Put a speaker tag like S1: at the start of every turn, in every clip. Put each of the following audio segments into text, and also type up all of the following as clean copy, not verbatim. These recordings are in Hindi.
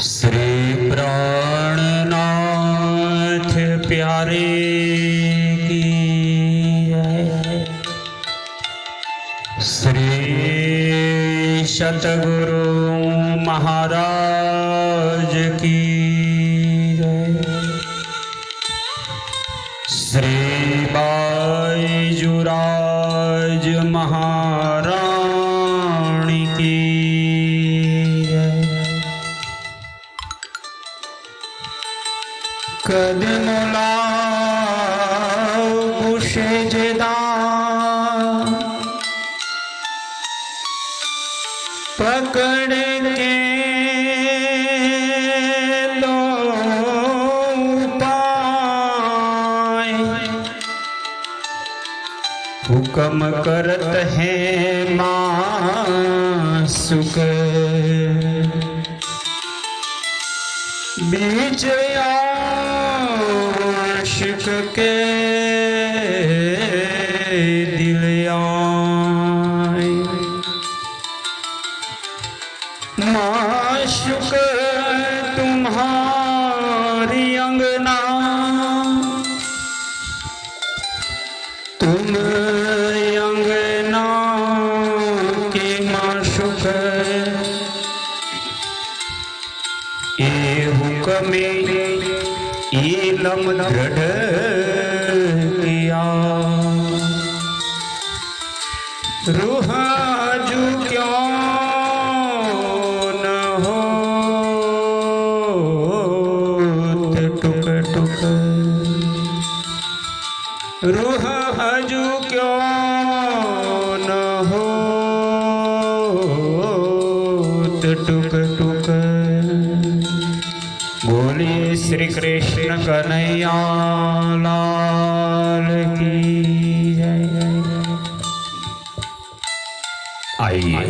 S1: श्री प्राणनाथ प्यारे की जय। श्री सतगुरु महाराज की जय। श्री बाईजुराज महारानी की कदमुला बुशेजदा पकड़ के लो पाए हुक्म करत है मासुक बीच आशिक के दिल आए माशुक तुम्हारी अंगना तुम अंगना के माशुक ए हुक्म इलम दृढ़ किया रूह जू क्यों न हो टुक टुक रूह जू क्यों न हो टुक टुक। बोलिए श्री कृष्ण कन्हैया लाल की जय। आइए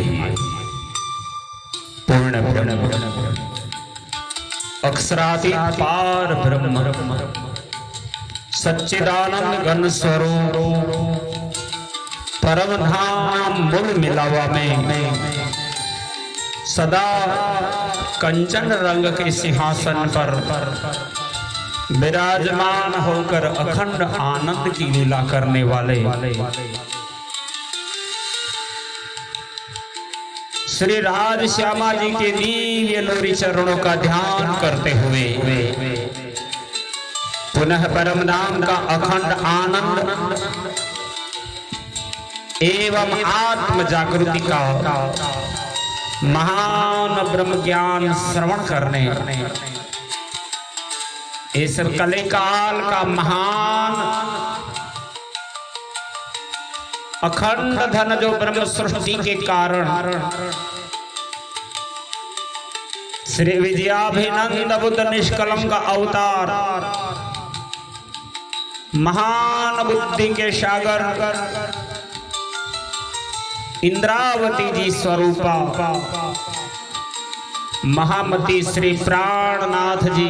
S1: पूर्ण ब्रह्म अक्षरातीत पार ब्रह्म सच्चिदानंद घन स्वरूप परम धाम मूल मिलावा में सदा कंचन रंग के सिंहासन पर विराजमान होकर अखंड आनंद की लीला करने वाले श्री राज श्यामा जी के दिव्य नूरी चरणों का ध्यान करते हुए पुनः परम धाम का अखंड आनंद एवं आत्म जागृति का महान ब्रह्म ज्ञान श्रवण करने इस कलिकाल का महान अखंड धन जो ब्रह्म सृष्टि के कारण श्री विजयाभिनंद बुद्ध निष्कलंक अवतार महान बुद्धि के सागर इंद्रावती जी स्वरूपा महामती श्री प्राणनाथ जी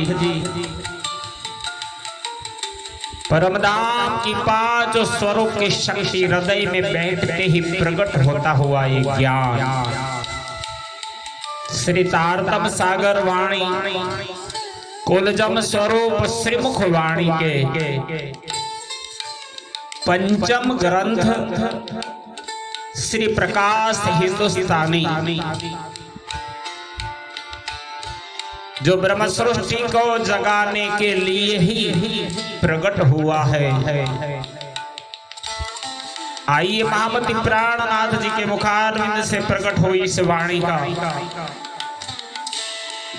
S1: परमधाम की पांच स्वरूप की शक्ति हृदय में बैठते ही प्रकट होता हुआ ये ज्ञान श्री तारतम सागर वाणी कुलजम स्वरूप श्रीमुख वाणी के पंचम ग्रंथ श्री प्रकाश हिंदुस्तानी जो ब्रह्म सृष्टि को जगाने के लिए ही प्रकट हुआ है। आइए महामती प्राणनाथ जी के मुखारविंद से प्रकट हुई इस वाणी का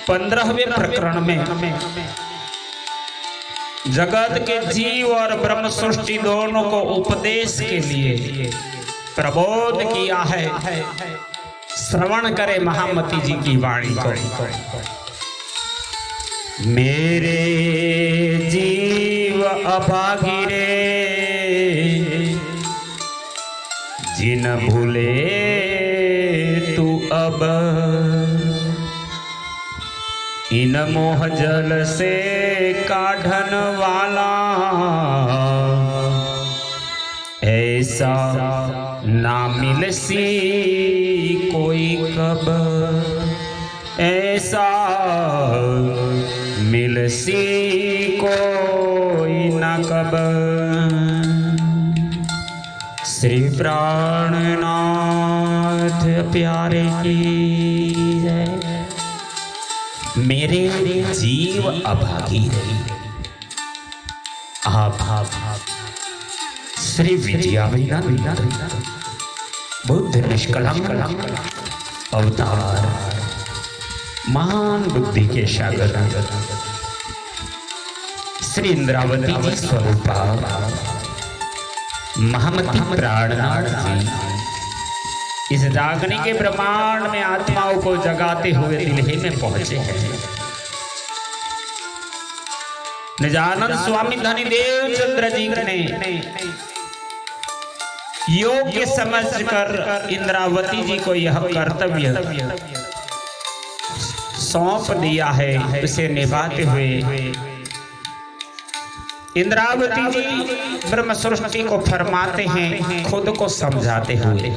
S1: 15वें प्रकरण में जगत के जीव और ब्रह्म सृष्टि दोनों को उपदेश के लिए प्रबोध किया है। श्रवण करे महामती जी की वाणी को। मेरे जीव अभागिरे जिन भूले तू अब इन मोह जल से काढ़न वाला ऐसा ना मिलसी कोई कब ऐसा मिल सी कोई न कब। श्री प्राणनाथ प्यारे की जय। मेरे जीव अभागी रही आप श्री विजयाभिनंदन बुद्ध निष्कलंक अवतार महान बुद्धि के सागर श्री इंद्रावती जी स्वरूपा महामती प्राणनाथ जी इस जागने के ब्रह्मांड में आत्माओं को जगाते हुए दिल्ली में पहुंचे हैं। निजानंद स्वामी धनीदेव चंद्र जी ने योग्य समझकर इंद्रावती जी को यह कर्तव्य सौंप दिया है। उसे निभाते हुए इंद्रावती जी ब्रह्म सृष्टि को फरमाते हैं, खुद को समझाते हुए।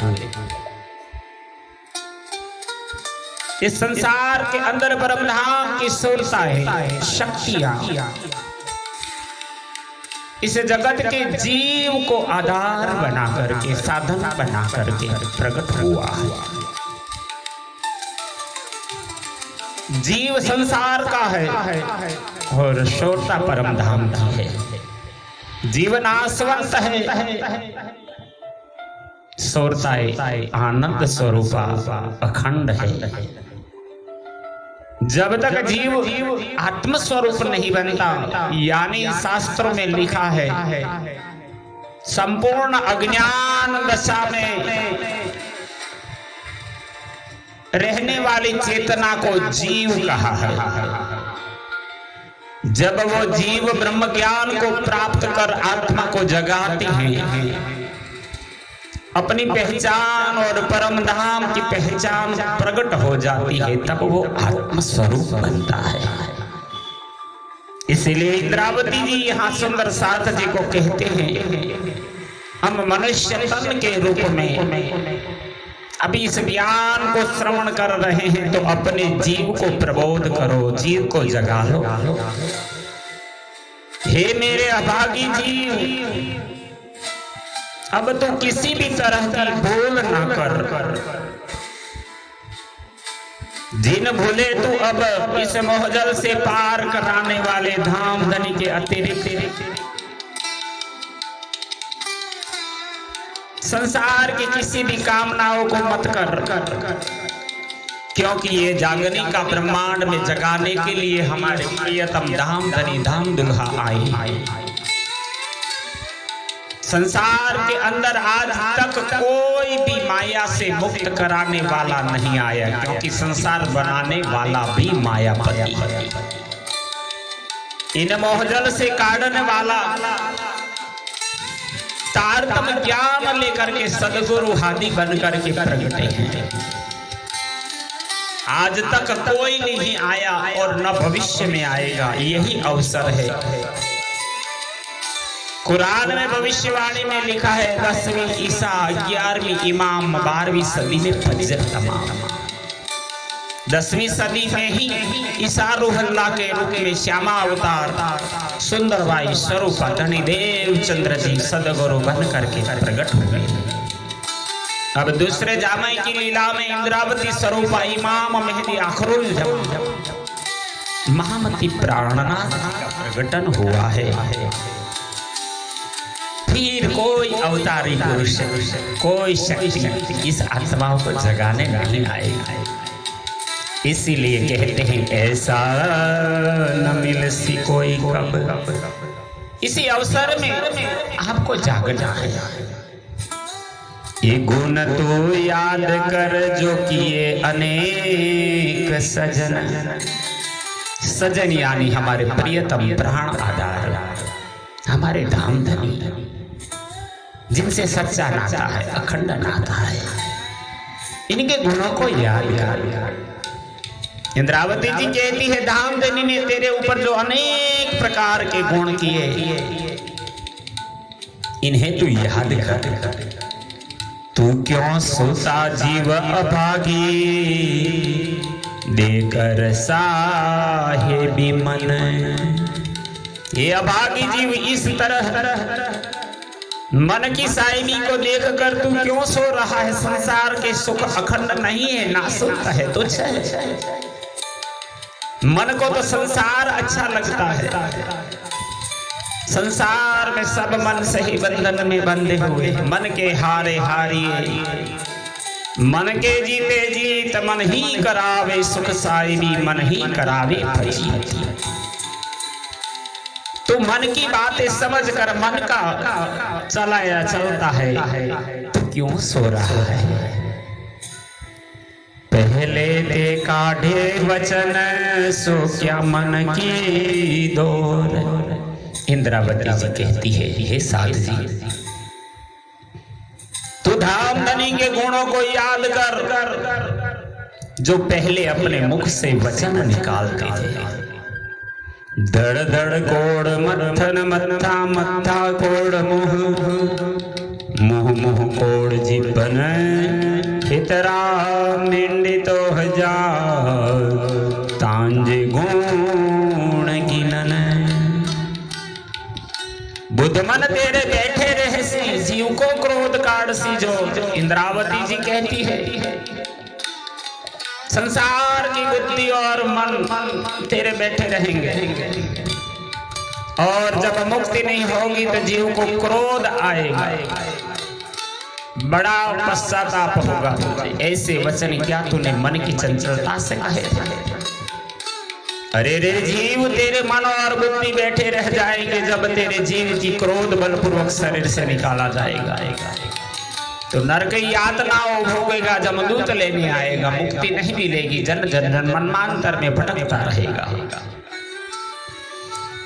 S1: इस संसार के अंदर ब्रह्मधाम की सुरता है, शक्तियां इस जगत के जीव को आधार बना करके, साधन बना करके प्रकट हुआ है। जीव संसार का है और शोरता परम धाम की है। जीवन आश्वस्त है, शोरता आनंद स्वरूपा अखंड है। जब तक जीव आत्म स्वरूप नहीं बनता, यानी शास्त्रों में लिखा है संपूर्ण अज्ञान दशा में रहने वाली चेतना को जीव कहा है। जब वो जीव ब्रह्म ज्ञान को प्राप्त कर आत्मा को जगाते हैं, अपनी पहचान और परम धाम की पहचान प्रकट हो जाती है, तब वो आत्म स्वरूप बनता है। इसलिए इंद्रावती जी यहाँ सुंदर साथ जी को कहते हैं, हम मनुष्य तन के रूप में अभी इस ज्ञान को श्रवण कर रहे हैं, तो अपने जीव को प्रबोध करो, जीव को जगा लो। हे मेरे अभागी जीव, अब तो किसी भी तरह की भूल ना कर। जिन भूले तू अब इस मोहजल से पार कराने वाले धाम धनी के अतिरिक्त संसार की किसी भी कामनाओं को मत कर, क्योंकि ये जागने का ब्रह्मांड में जगाने के लिए हमारे प्रियतम धाम धनी धाम दुल्हा आए। संसार के अंदर आज तक कोई भी माया से मुक्त कराने वाला नहीं आया, क्योंकि संसार बनाने वाला भी मायापति है। इन मोहजल से काटने वाला तारतम ज्ञान लेकर के सदगुरु हादी बन करके प्रगटे हैं। आज तक कोई नहीं आया और न भविष्य में आएगा, यही अवसर है। कुरान में भविष्यवाणी में लिखा है 10वीं ईसा 11वीं इमाम 12वीं सदी में फजर तमाम। 10वीं सदी में ही ईसा रूहुल्लाह के रूप में श्यामा अवतार सुंदरबाई स्वरूपा धनीदेव चंद्र जी सदगुरु बन करके प्रकट हुए। अब दूसरे जामाई की लीला में इंद्रावती स्वरूपा इमाम मेहदी आखरुल महामती प्राणनाथ का प्रकटन हुआ है। फिर कोई अवतारी पुरुष, कोई शक्ति इस आत्माओं को जगाने नहीं आएगा। इसीलिए कहते हैं ऐसा न मिल सी कोई कब। इसी अवसर में आपको जागना है। ये गुण तो याद कर जो किए अनेक सजन। सजन यानी हमारे प्रियतम प्राण आधार, हमारे धाम धनी, जिनसे सच्चा नाता है, अखंड नाता है। इनके गुणों को याद कर। इंद्रावती जी कहती है धाम धनी ने तेरे ऊपर जो अनेक प्रकार के गुण किए, इन्हें तू याद कर। तू क्यों सोता जीव अभागी, देकर साहेबी मन। ये अभागी जीव इस तरह मन की साहिबी को देखकर तू क्यों सो रहा है? संसार के सुख अखंड नहीं है, नाशुक है, तुच्छ है। मन को तो संसार अच्छा लगता है। संसार में सब मन से ही बंधन में बंधे हुए। मन के हारे हारिए, मन के जीते जीत, मन ही करावे सुख साहिबी, मन ही करावे फजीत। तू मन की बातें समझ कर मन का चलाया चलता है, तो क्यों सो रहा है? पहले ते काढ़े वचन सो क्या मन की डोर। इंद्रावती जी कहती है, हे साध जी, तू धामधनी के गुणों को याद कर जो पहले अपने मुख से वचन निकालते थे। धड़ धड़ कोड़ मत्थन मत्था मत्था कोड़ मुह, मुह मुह कोड़ जीवन हितरा मिंडी तो हजार तांजे गुण गिनन। बुद्ध मन तेरे बैठे रहे सी, जीव को क्रोध काढ़ सी जो इंद्रावती जी कहती है। संसार की बुद्धि और मन तेरे बैठे रहेंगे, और जब मुक्ति नहीं होगी तो जीव को क्रोध आएगा, बड़ा पश्चाताप होगा। ऐसे वचन क्या तूने मन की चंचलता से कहे थे? अरे रे जीव, तेरे मन और बुद्धि बैठे रह जाएंगे जब तेरे जीव की क्रोध बलपूर्वक शरीर से निकाला जाएगा। तो नरक यातनाओं भोगेगा, जमदूत लेने आएगा, मुक्ति नहीं मिलेगी, जन जन जन मनमांतर में भटकता रहेगा।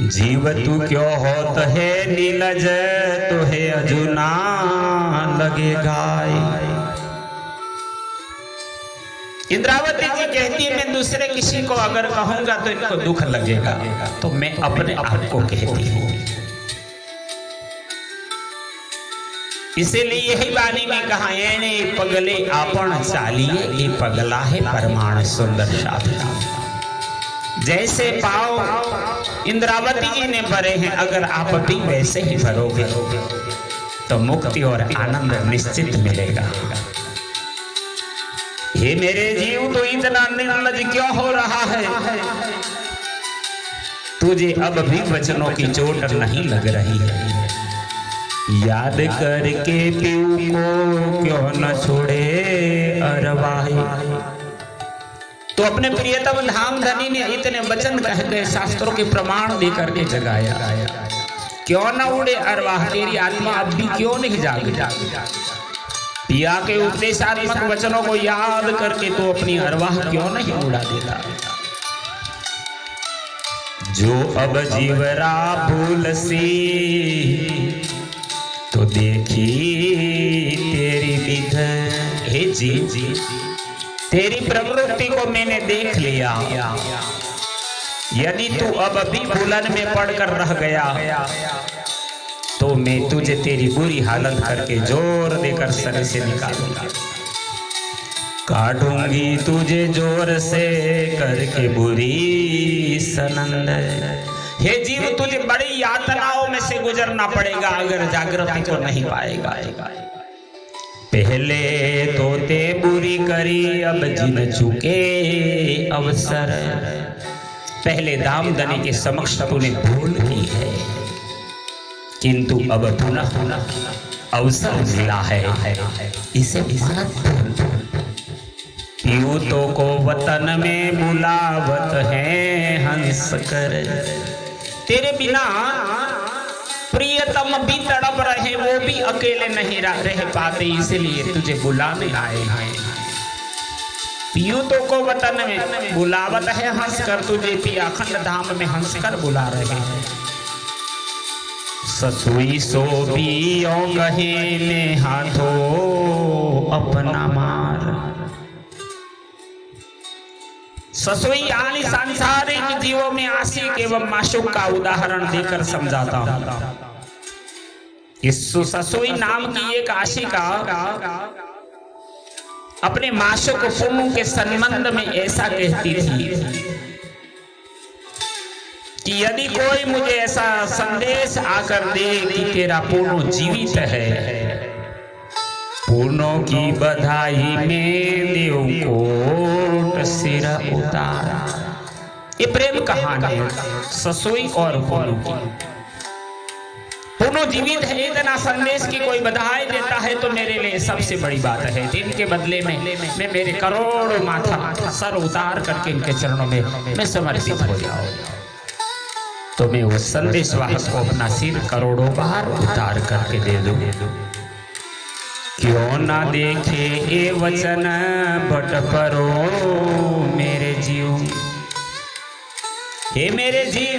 S1: जीव तू क्यों होत है नीलज, तो है अजुना लगे गाय। इंद्रावती जी कहती है, मैं दूसरे किसी को अगर कहूंगा तो इनको दुख लगेगा, तो मैं अपने आप को कहती हूँ। इसीलिए यही वाणी में कहा, एने पगले आपण चालिए, ये पगला है परमाण सुंदर साधना। जैसे पाव इंद्रावती जी ने भरे हैं, अगर आप भी वैसे ही भरोगे तो मुक्ति और आनंद निश्चित मिलेगा। हे मेरे जीव, तो इतना निर्लज क्यों हो रहा है? तुझे अब भी वचनों की चोट नहीं लग रही है? याद करके पीऊ को क्यों न छोड़े अरवाही। तो अपने प्रियतम धामधनी ने इतने वचन कह के शास्त्रों के प्रमाण देकर के जगाया, क्यों न उड़े अरवाह, तेरी आत्मा अब भी क्यों नहीं जागी? पिया के उपदेशात्मक वचनों को याद करके तो अपनी अरवाह क्यों नहीं उड़ा देता? जो अब जीवरा भूल सी, तो देखी तेरी विध। हे जी, तेरी प्रवृत्ति को मैंने देख लिया। यदि तू अब भी भूलन में पड़कर रह गया तो मैं तुझे तेरी बुरी हालत करके जोर देकर सर से निकालूंगा, काटूंगी तुझे जोर से करके बुरी सनंद। हे जीव, तुझे बड़ी यातनाओं में से गुजरना पड़ेगा अगर जागृति को नहीं पाएगा। पहले तो ते बुरी करी, अब जिन चुके अवसर। पहले दामदनी के समक्ष तूने भूल की है, किंतु अब पुनः अवसर मिला है, इसे मत भूल। यूतों को वतन में बुलावत है हंस कर। तेरे बिना प्रियतम भी तड़प रहे, वो भी अकेले नहीं रह पाते, इसलिए तुझे बुलाने आए हैं। यूतों को वतन में बुलावत है हंस कर, तुझे भी अखंड धाम में हंस कर बुला रहे हैं। ससुई सो भी कहे में हाथों अपना मार। ससुई यानी सांसारिक जीवों में आशिक एवं माशूक का उदाहरण देकर समझाता हूं। इस ससुई नाम की एक आशिका अपने माशुक पुन्नू के संबंध में ऐसा कहती थी कि यदि कोई मुझे ऐसा संदेश आकर दे कि तेरा पुन्नू जीवित है, पुन्नू की बधाई में देव कोट सिर उतारा। ये प्रेम कहानी है ससुई और पुन्नू की। पुन्नू जीवित है, इतना संदेश की कोई बधाई देता है तो मेरे लिए सबसे बड़ी बात है। इनके बदले में मैं मेरे करोड़ों माथा सर उतार करके इनके चरणों में मैं समर्पित हो जाऊं, तो मैं उस संदेश वाहक को अपना सिर करोड़ों बार उतार करके दे दूं। क्यों ना देखे ये वचन बट परो मेरे जीव, हे मेरे जीव,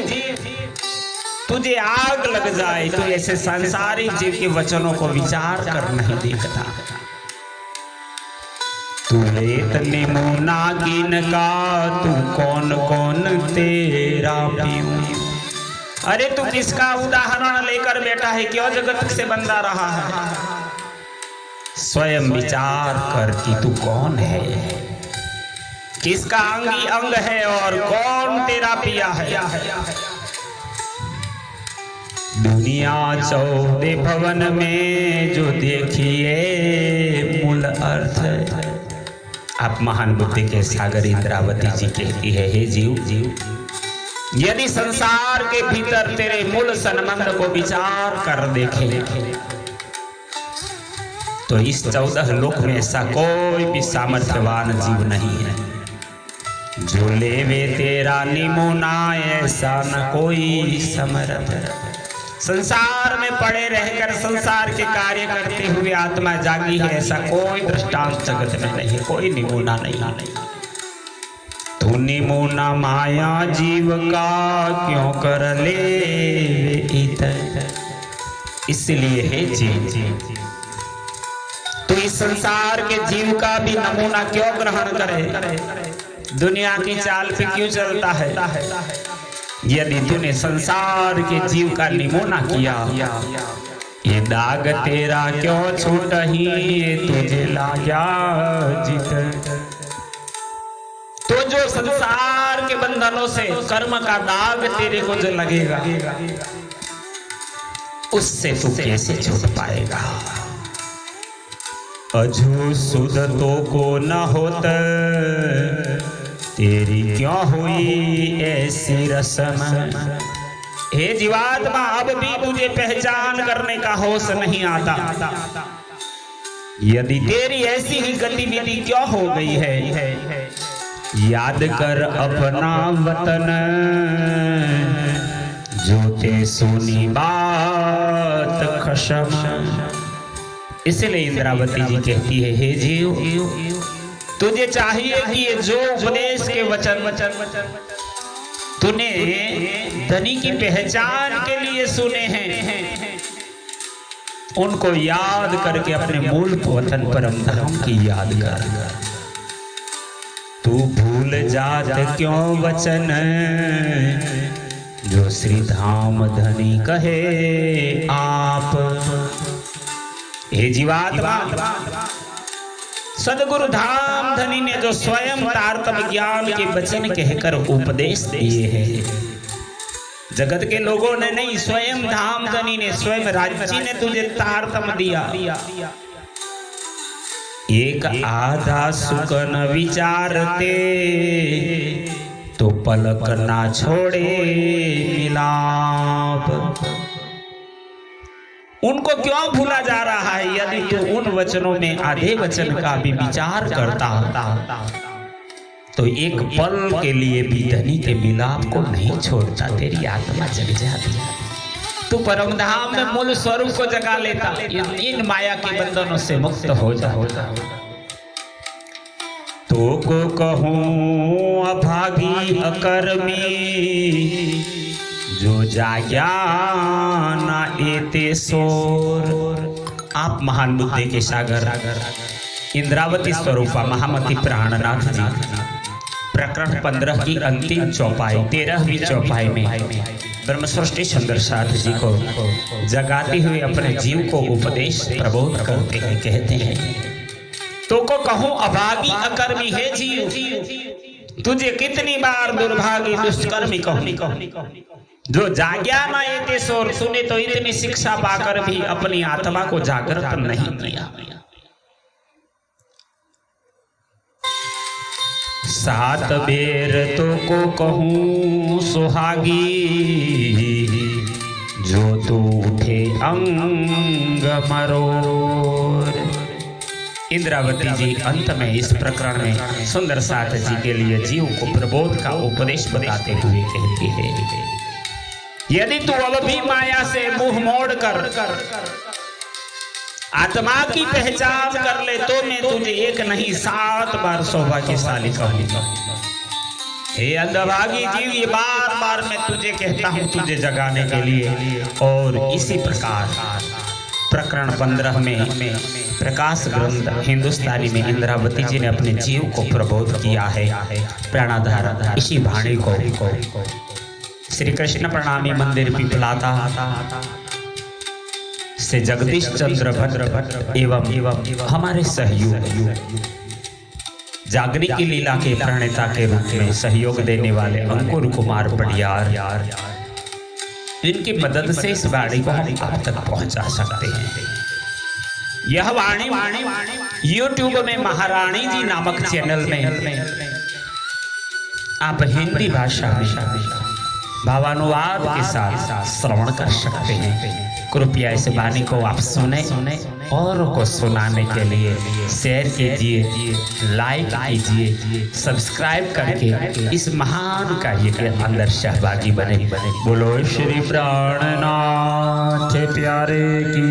S1: तुझे आग लग जाए तो ऐसे सांसारिक जीव के वचनों को विचार कर नहीं देखता। तू रेत नमूना गिन का, तू कौन कौन तेरा पीऊं। अरे तू किसका उदाहरण लेकर बैठा है, क्यों जगत से बंधा रहा है? स्वयं विचार कर कि तू कौन है, किसका अंगी अंग है और कौन तेरा पिया है। दुनिया 14 भवन में जो देखिए मूल अर्थ है। आप महान बुद्धि के सागर इंद्रावती जी कहती है, हे जीव, यदि संसार के भीतर तेरे मूल संबंध को विचार कर देखे तो इस 14 लोक में ऐसा कोई भी सामर्थ्यवान जीव नहीं है जो लेवे तेरा निमोना, ऐसा न कोई समर्थ। संसार में पड़े रहकर संसार के कार्य करते हुए आत्मा जागी है, ऐसा कोई दृष्टांत जगत में नहीं, कोई निमोना नहीं। तू निमोना माया जीव का क्यों कर ले इतर। इसलिए है जीव, तो इस संसार के जीव का भी नमूना क्यों ग्रहण करे, दुनिया की चाल पे क्यों चलता है। यदि तूने संसार के जीव का निमोना किया, ये दाग तेरा क्यों छूट ही, ये तुझे लाया जित। तो जो संसार के बंधनों से कर्म का दाग तेरे को जो लगेगा, उससे तू कैसे छूट पाएगा। अजू सुध तो को न होत, तेरी क्यों हुई ऐसी रस्म। हे जीवात्मा, अब भी तुझे पहचान करने का होश नहीं आता। यदि तेरी ऐसी ही गतिविधि क्यों हो गई है, याद कर अपना वतन, जो ते सुनी बात खशम। इसलिए इंद्रावती जी कहती है, हे जीव, तुझे चाहिए कि ये जो उपदेश के वचन तूने धनी की पहचान के लिए सुने हैं, उनको याद करके अपने मूल वतन परम धाम की याद कर। तू भूल जात क्यों वचन, जो श्री धाम धनी कहे आप। हे जीवात्मा, सदगुरु धाम धनी ने जो स्वयं तारतम्य ज्ञान के वचन कहकर उपदेश दिए हैं, जगत के लोगों ने नहीं, स्वयं धाम धनी ने, स्वयं राज्य ने तुझे तारतम्य दिया। एक आधा सुकन विचारते, तो पलक ना छोड़े मिलाप। उनको क्यों भूला जा रहा है। यदि तू उन वचनों में आधे वचन का भी विचार करता तो एक पल के लिए भी धनी के मिलाप को नहीं छोड़ता, तेरी आत्मा जग जाती, तू परम धाम में मूल स्वरूप को जगा लेता, इन माया के बंधनों से मुक्त हो जाता। तो को कहूँ अभागी अकर्मी, जो जाग्या ना एते सोर। आप महान बुद्धि के सागर इंद्रावती स्वरूपा महामती प्राणनाथ जी प्रकरण 15 की अंतिम चौपाई 13वीं चौपाई में ब्रह्म सृष्टि सुंदरसाथ जी को जगाते हुए अपने जीव को उपदेश प्रबोध करते हैं। कहते हैं तो को कहूं अभागी अकर्मी है जीव, तुझे कितनी बार दुर्भागी दुष्कर्मी कहूं। जो जाग्या ना ये ते सोर, तूने तो इतनी शिक्षा पाकर भी अपनी आत्मा को जागृत नहीं किया। सात बेर तो को कहूं सुहागी, जो तू उठे अंग मरोर। इंद्रावती जी अंत में इस प्रकरण में सुंदर साथ जी के लिए जीव को प्रबोध का उपदेश बताते हुए कहती है, यदि तू अब भी माया से मुंह मोड़ कर आत्मा की पहचान कर ले तो मैं तुझे एक नहीं 7 बार सौभाग्यशाली कहूंगा। हे अंधभागी जीव, ये बार बार मैं तुझे कहता हूं तुझे जगाने के लिए। और इसी प्रकार प्रकरण 15 में प्रकाश ग्रंथ हिंदुस्तानी में इंद्रावती जी ने अपने जीव को प्रबोध किया है। प्राणाधार इसी वाणी को श्री कृष्ण प्रणामी मंदिर पिपलाता से जगदीश चंद्र भट्ट एवं हमारे सहयोग जागने की लीला के प्रणेता के रूप में सहयोग देने वाले अंकुर कुमार पडियार, इनकी मदद से इस वाणी को हम आप तक पहुंचा सकते हैं। यह वाणी YouTube में महारानी जी नामक चैनल में आप हिंदी भाषा में भावानुवाद के साथ श्रवण कर सकते हैं। कृपया इस वाणी को आप सुने और को सुनाने के लिए शेयर कीजिए, लाइक कीजिए, सब्सक्राइब करके इस महान कार्य के अंदर सहभागी बने। बोलो श्री प्राणनाथ प्यारे की।